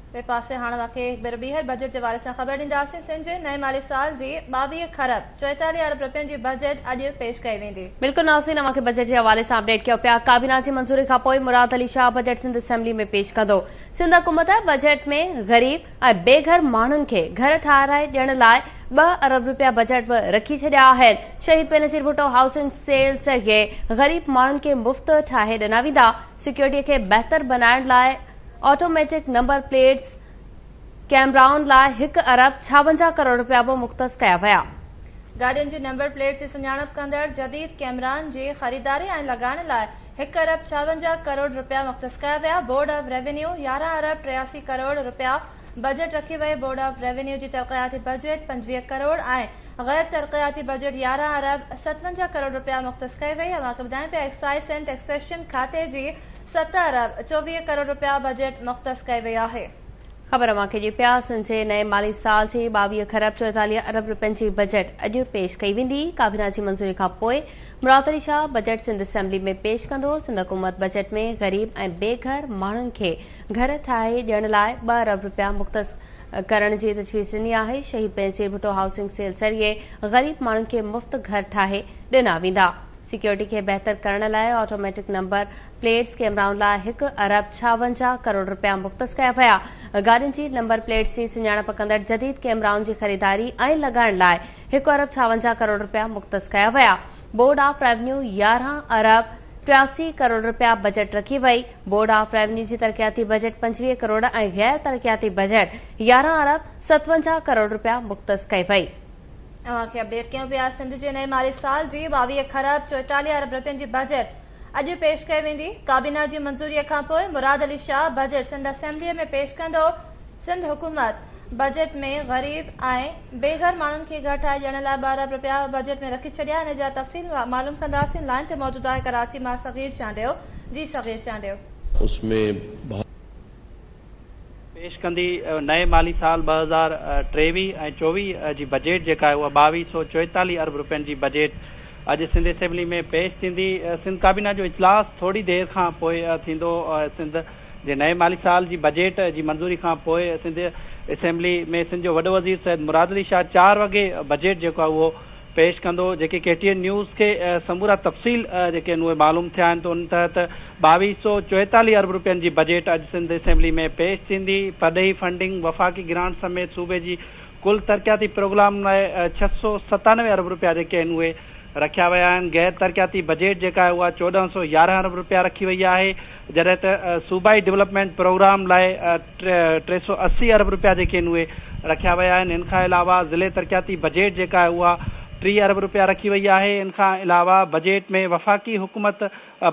वे पासे हाणे वाक़े ॿीहर बजट के हवाले से ख़बर ॾींदासीं। सिंध जे नए माली साल जी 22 खरब 44 अरब रुपयनि जी बजट अॼु पेश कई वेंदी। बिल्कुल नाज़रीन, अवां खे बजट के हवाले से अपडेट किया पिया। काबीना की मंजूरी खां पोइ मुराद अली शाह बजट सिंध असेंबली में पेश कंदो। सिंध हुकूमत बजट में गरीब ऐं बेघर माण्हुनि खे घर ठाराए ॾियण लाइ 2 अरब रुपया बजट में रखी छॾिया आहिनि। शहीद बेनज़ीर भुट्टो हाउसिंग सेल ज़रिए गरीब माण्हुनि खे मुफ़्त ठाहे ॾिना वेंदा। सिक्योरिटी खे बहितर बनाइण लाइ ऑटोमेटिक नंबर प्लेट्स कैमराउनि लाइ 1 अरब 56 करोड़ रुपया भी मुख़्तस कया विया। गाड़ियुनि जी नंबर प्लेट जी सुञाणप कंदड़ जदीद कैमरान जी ख़रीदारी ऐं लॻाइण लाइ 1 अरब 56 करोड़ रुपया मुख़्तस कया विया। बोर्ड ऑफ रेवेन्यू 11 अरब 83 करोड़ रुपया बजट रखी वई। बोर्ड ऑफ रेवेन्यू जी तरक़ियाती बजट 25 करोड़ ऐं गैर तरक़ियाती बजट 11 अरब 57 करोड़ रुपया मुख़्तस कई वई। अवां ॿुधायूं पिया एक्साइज एंड टैक्सेशन खाते जी 7 अरब 24 करोड़ रुपया बजट मुख़्तस कई वई आहे। खबर अवां खे ॾिए पिया। सिंध जे नए माली साल जी 22 खरब 44 अरब रुपयनि जी बजट अॼु पेश कई वेंदी। काबीना जी मंजूरी खां पोइ मुराद अली शाह बजट सिंध असेंबली में पेश कंदो। सिंध हुकूमत बजट में गरीब ऐं बेघर माण्हुनि खे घर ठाहे ॾियण लाइ 2 अरब रुपया मुख़्तस करण जी तजवीज़ ॾिनी आहे। शहीद बेनज़ीर भुट्टो हाउसिंग सेल ज़रिए गरीब माण्हुनि खे मुफ़्त घर ठाहे ॾिना वेंदा। सिक्योरिटी के बेहतर करण लाइ ऑटोमेटिक नंबर प्लेट्स कैमराउनि लाइ 1 अरब 56 करोड़ रुपया मुख़्तस कया विया। गाड़ियुनि जी नंबर प्लेट्स जी सुञाणप कंदड़ जदीद कैमराउनि जी ख़रीदारी ऐं लॻाइण लाइ 1 अरब 56 करोड़ रुपया मुख़्तस कया विया। बोर्ड ऑफ रेवेन्यू 11 अरब 83 करोड़ रुपया बजट रखी वई। बोर्ड ऑफ रेवेन्यू जी तरक़ियाती बजट 25 करोड़ ऐं गैर तरक़ियाती बजट 11 अरब 57 करोड़ रुपया मुख़्तस कई वई। अवां खे अपडेट कयूं पिया। सिंध जे नए माली साल जी 22 खरब 44 अरब रुपयनि जी बजट अॼु पेश कई वेंदी। काबीना जी मंजूरीअ खां पोइ मुराद अली शाह बजट सिंध असेंबलीअ में पेश कंदो। सिंध हुकूमत बजट में गरीब ऐं बेघर माण्हुनि खे घर ठाहे ॾियण लाइ 2 अरब रुपया बजट में रखी छॾिया। इन जा तफ़सील मालूम कंदासीं। लाइन ते मौजूद आहे कराची मां सगीर चांडियो। जी सगीर चांडियो, उसमें पेश कंदी नए माली साल 2023 ऐं 24 जी बजट जेका आहे उहा 2244 अरब रुपयनि जी बजट अॼु सिंध असेंबली में पेश थींदी। सिंध काबीना जो इजलास थोड़ी देर खां पोइ थींदो। सिंध जे नए माली साल जी बजट जी मंजूरी खां पोइ सिंध असेंबली में सिंध जो वॾो वज़ीर सैयद मुराद अली शाह 4 वॻे बजट जेको आहे उहो पेश कंदो। जेके KTN न्यूज़ के समूरा तफ़सील जेके उहे मालूम थिया आहिनि त उन तहत 2244 अरब रुपयनि जी बजट अॼु सिंध असेंबली में पेश थींदी। परॾेही फंडिंग वफ़ाक़ी ग्रांट समेत सूबे जी कुल तरक़ियाती प्रोग्राम लाइ 697 अरब रुपया जेके आहिनि उहे रखिया विया आहिनि। गैर तरक़ियाती बजट जेका आहे उहा 1411 अरब रुपया रखी वई आहे। जॾहिं त सूबाई डेवलपमेंट प्रोग्राम लाइ 380 अरब रुपया जेके आहिनि उहे रखिया विया आहिनि। इन खां अलावा ज़िले तरक़ियाती बजट जेका आहे उहा 3 अरब रुपया रखी वई आहे। इन खां अलावा बजट में वफ़ाक़ी हुकूमत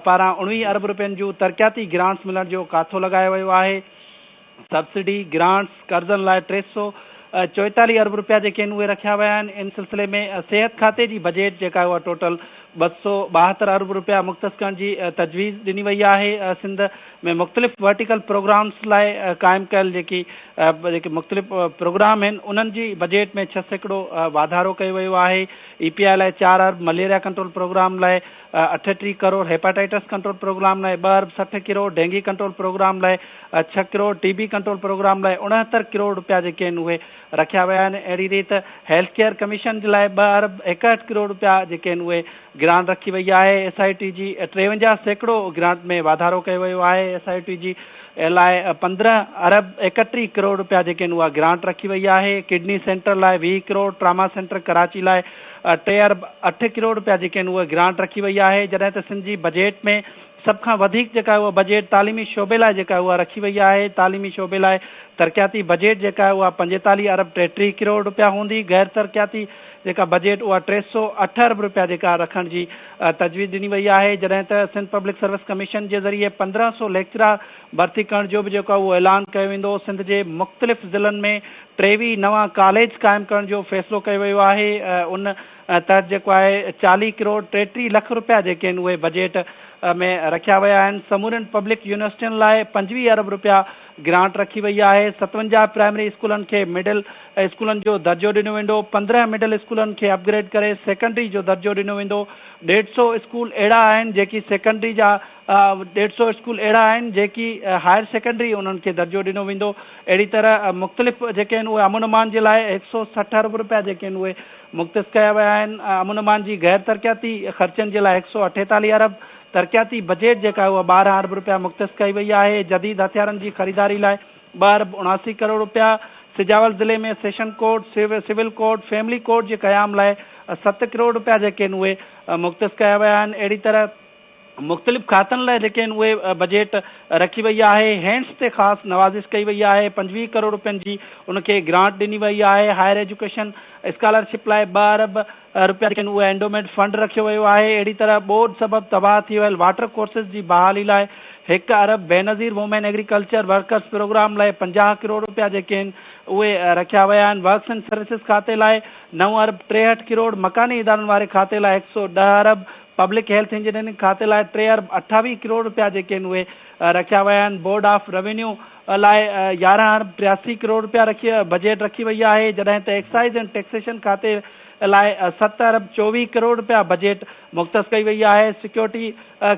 पारां 19 अरब रुपयनि जूं तरक़ियाती ग्रांट्स मिलण जो काथो लॻायो वियो आहे। सब्सिडी ग्रांट्स कर्ज़नि लाइ 344 अरब रुपया जेके आहिनि उहे रखिया विया आहिनि। इन सिलसिले में सिहत खाते जी बजट जेका आहे उहा टोटल 272 अरब रुपया मुख़्तस करण जी तजवीज़ ॾिनी वई आहे। सिंध में मुख़्तलिफ़ वर्टिकल प्रोग्राम्स लाइ क़ाइमु कयल जेके मुख़्तलिफ़ प्रोग्राम आहिनि उन्हनि जी बजट में 6% वाधारो कयो वियो आहे। EPI लाइ 4 अरब, मलेरिया कंट्रोल प्रोग्राम लाइ 38 करोड़, हेपाटाइटिस कंट्रोल प्रोग्राम लाइ 2 अरब 60 करोड़, डेंगी कंट्रोल प्रोग्राम लाइ 6 करोड़, TB कंट्रोल प्रोग्राम लाइ 69 करोड़ रुपया जेके आहिनि उहे रखिया विया आहिनि। अहिड़ी रीति हेल्थ केयर कमीशन जे लाइ 2 अरब 61 करोड़ रुपया जेके आहिनि उहे ग्रांट रखी वई आहे। SIT जी 53% ग्रांट में वाधारो कयो वियो आहे। SIT जी लाइ 15 अरब 31 करोड़ रुपया जेके आहिनि उहा ग्रांट रखी वई आहे। किडनी सेंटर लाइ 20 करोड़, ट्रामा सेंटर कराची लाइ 3 अरब 8 करोड़ रुपया जेके आहिनि उहे ग्रांट रखी वई आहे। जॾहिं त सिंध जी बजट में सभ खां वधीक जेका आहे उहा बजट तालीमी शोबे लाइ जेका उहा रखी वई आहे। तालीमी शोबे लाइ तरक़ियाती बजट जेका आहे उहा 45 अरब 33 करोड़ रुपया हूंदी। गैर तरक़ियाती जेका बजट उहा 308 अरब रुपया जेका रखण जी तजवीज़ ॾिनी वई आहे। जॾहिं त सिंध पब्लिक सर्विस कमीशन जे ज़रिए 1500 लेक्चरार भर्ती करण जो बि जेको आहे उहो ऐलान कयो वेंदो। सिंध जे मुख़्तलिफ़ ज़िलनि में 23 नवां कॉलेज क़ाइमु करण जो फ़ैसिलो कयो वियो आहे। उन तहत जेको आहे 40 करोड़ 33 लख रुपया जेके आहिनि उहे बजट में रखिया विया आहिनि। समूरनि पब्लिक यूनिवर्सिटियुनि लाइ 25 अरब रुपया ग्रांट रखी वई आहे। 57 प्राइमरी स्कूलनि खे मिडिल स्कूलनि जो दर्जो ॾिनो वेंदो। 15 मिडिल स्कूलनि खे अपग्रेड करे सेकेंडरी जो दर्जो ॾिनो वेंदो। 150 स्कूल अहिड़ा आहिनि जेकी सेकेंडरी जा 150 स्कूल अहिड़ा आहिनि जेकी हायर सेकेंडरी उन्हनि खे दर्जो ॾिनो वेंदो। अहिड़ी तरह मुख़्तलिफ़ जेके आहिनि उहे अमन अमान जे लाइ 160 अरब रुपया जेके आहिनि उहे मुख़्तस कया विया आहिनि। अमन अमान जी गैर तरक़ियाती ख़र्चनि जे लाइ 148 अरब, तरक़ियाती बजेट जेका उहा 12 अरब रुपया मुख़्तस कई वई आहे। जदीद हथियारनि जी ख़रीदारी लाइ 2 अरब 79 करोड़ रुपया। सिजावल ज़िले में session court, civil court, family court जे क़याम लाइ 7 करोड़ रुपया जेके आहिनि उहे मुख़्तस कया विया आहिनि। अहिड़ी तरह मुख़्तलिफ़ खातनि लाइ जेके आहिनि उहे बजेट रखी वई आहे। हैंड्स ते ख़ासि नवाज़िश कई वई आहे। 25 करोड़ रुपयनि जी उनखे ग्रांट ॾिनी वई आहे। हायर एजुकेशन स्कॉलरशिप लाइ 2 अरब रुपया जेके आहिनि उहे एंडोमेंट फंड रखियो वियो आहे। अहिड़ी तरह बोर्ड सबबि तबाह थी वियल वाटर कोर्सेस जी बहाली लाइ 1 अरब, Benazir women agriculture workers programme लाइ 50 करोड़ रुपया जेके आहिनि उहे रखिया विया आहिनि। वर्क्स एंड सर्विसिस खाते लाइ 9 अरब 63 करोड़, मकानी इदारनि वारे खाते लाइ 110 अरब, पब्लिक हेल्थ इंजीनियरिंग खाते लाइ 3 अरब 28 करोड़ रुपया जेके आहिनि उहे रखिया विया आहिनि। बोर्ड ऑफ रेवेन्यू लाइ 11 अरब 83 करोड़ रुपया बजेट रखी वई आहे। जॾहिं त एक्साइज एंड टैक्सेशन खाते लाइ 7 अरब 24 करोड़ रुपया बजेट मुख़्तस कई वई आहे। सिक्योरिटी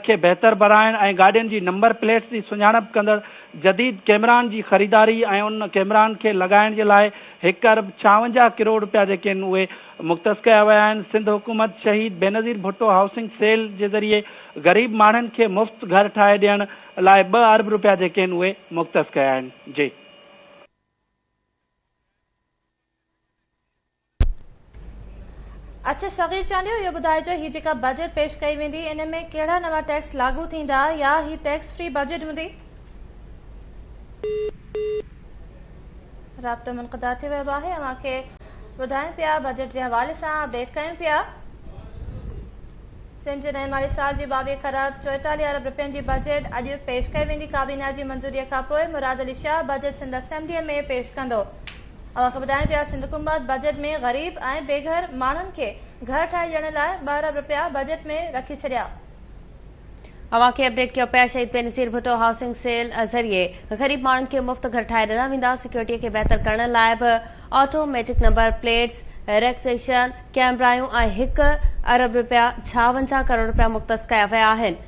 खे बहितर बणाइण ऐं गाॾियुनि जी नंबर प्लेट्स जी सुञाणप कंदड़ जदीद कैमरान जी ख़रीदारी ऐं उन कैमरान खे लॻाइण जे लाइ 1 अरब 56 करोड़ रुपया जेके आहिनि उहे मुख़्तस कया विया आहिनि। सिंध हुकूमत शहीद बेनज़ीर भुट्टो हाउसिंग सेल जे ज़रिए ग़रीब माण्हुनि खे मुफ़्त घर ठाहे ॾियण लाइ 2 अरब रुपया जेके आहिनि उहे मुख़्तस कया आहिनि। जी अच्छा सगीर चांडियो, इहो ॿुधाइजो ही जेका बजट पेश कई वेंदी इन में कहिड़ा नवां टैक्स लागू थींदा या ही टैक्स फ्री बजट हूंदी? राब्तो मुनक़दा थी वियो आहे। अव्हांखे ॿुधायूं पिया बजट जे हवाले सां अपडेट कयूं पिया। सिंध जे नए माली साल जी 22 खरब 44 अरब रुपयनि जी बजट अॼु पेश कई वेंदी। काबीना जी मंज़ूरीअ खां पोइ मुराद अली शाह बजट सिंध असेंबलीअ में पेश कंदो। अव्हांखे ॿुधायूं पिया सिंध हुकूमत बजट में ग़रीब ऐं बेघर माण्हुनि खे घर ठाहे ॾियण लाइ 2 अरब रुपया बजट में रखी छॾिया। अव्हांखे अपडेट कयो पिया शहीद बेनज़ीर भुट्टो हाउसिंग सेल ज़रिए ग़रीब माण्हुनि खे मुफ़्त घर ठाहे ॾिना वेंदा। सिक्योरिटीअ खे बहितर करण लाइ बि ऑटोमेटिक नंबर प्लेट्स, रिलैक्सेशन कैमरायूं ऐं 1 अरब रुपया 56 करोड़ रुपया मुख़्तस कया विया आहिनि।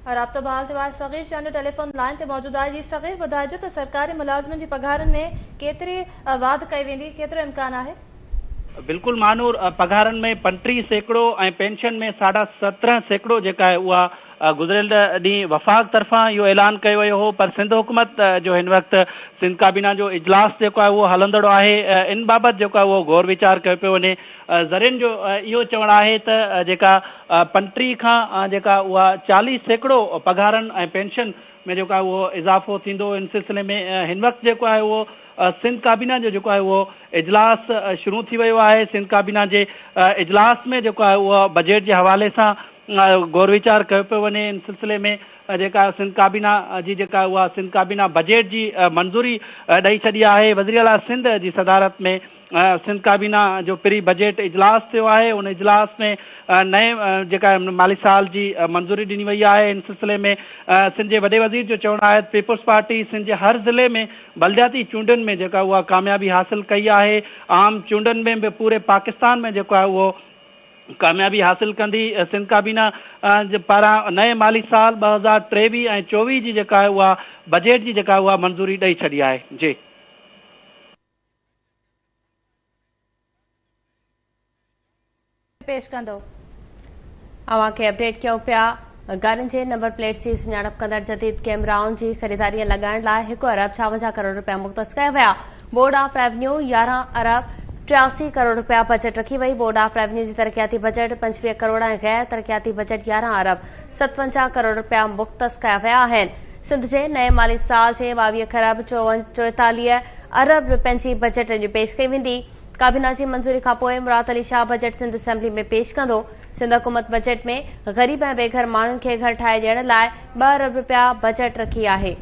राब्तो बहाल थियो आहे। सगीर चांडियो टेलीफोन लाइन ते मौजूदु आहे। जी सगीर, ॿुधाइजो त सरकारी मुलाज़िमनि जी पघारनि में केतिरी वाध कई वेंदी, केतिरो इम्कान आहे? बिल्कुलु मानूर, पघारनि में 35% ऐं पेंशन में 17.5% जेका आहे उहा गुज़िरियल ॾींहुं वफ़ाक़ तरफ़ां इहो ऐलान कयो वियो हो। पर सिंध हुकूमत जो हिन वक़्तु सिंध काबीना जो इजलास जेको आहे उहो हलंदड़ो आहे। इन बाबति जेको आहे उहो गौर वीचार कयो पियो वञे। ज़रियुनि जो इहो चवणु आहे त जेका 35 खां जेका उहा 40% पघारनि ऐं पेंशन में जेको आहे उहो इज़ाफ़ो थींदो। इन सिलसिले में हिन वक़्तु जेको आहे उहो सिंध काबीना जो जेको आहे उहो इजलास शुरू थी वियो आहे। सिंध काबीना जे इजलास में जेको आहे उहो बजट जे हवाले सां गौर वीचार कयो पियो वञे। इन सिलसिले में जेका सिंध काबीना जी जेका उहा सिंध काबीना बजट जी मंज़ूरी ॾेई छॾी आहे। वज़ीर आला सिंध जी सदारत में सिंध काबीना जो प्री बजट इजलास थियो आहे। उन इजलास में नए जेका माली साल जी मंज़ूरी ॾिनी वई आहे। इन सिलसिले में सिंध जे वॾे वज़ीर जो चवणु आहे पीपुल्स पार्टी सिंध जे हर ज़िले में बलदियाती चूंडुनि में जेका उहा कामयाबी हासिल कई आहे। आम चूंडुनि में बि पूरे पाकिस्तान में जेको आहे उहो कामयाबी हासिल कंदी। सिंध काबीना जे पारां नए माली साल 2023 ऐं 24 जी जेका आहे उहा बजट जी जेका उहा मंज़ूरी ॾेई छॾी आहे। जी पेश कंदो। अव्हांखे अपडेट कयूं पिया गाॾियुनि जे नंबर प्लेट्स जी सुञाणप कंदड़ जदीद कैमराउनि जी ख़रीदारी लॻाइण लाइ 1 अरब 56 करोड़ रुपया मुख़्तस कया विया। बोर्ड ऑफ रेवेन्यू 11 अरब 83 करोड़ रुपया बजट रखी वई। बोर्ड ऑफ रेवेन्यू जी तरक्याती बजट 25 करोड़ ऐं गैर तरक्याती बजट 11 अरब 57 करोड़ रुपया मुख़्तस कया विया आहिनि। सिंध जे नए माली साल जे 22 खरब 44 अरब रुपयनि जी बजट अॼु पेश कई वेंदी। काबीना जी मंज़ूरी खां पोइ मुराद अली शाह बजट सिंध असेंबली में पेश कंदो। सिंध हुकूमत बजट में ग़रीब ऐं बेघर माण्हुनि खे घर ठाहे ॾियण लाइ 2 अरब रुपया बजट रखी आहे।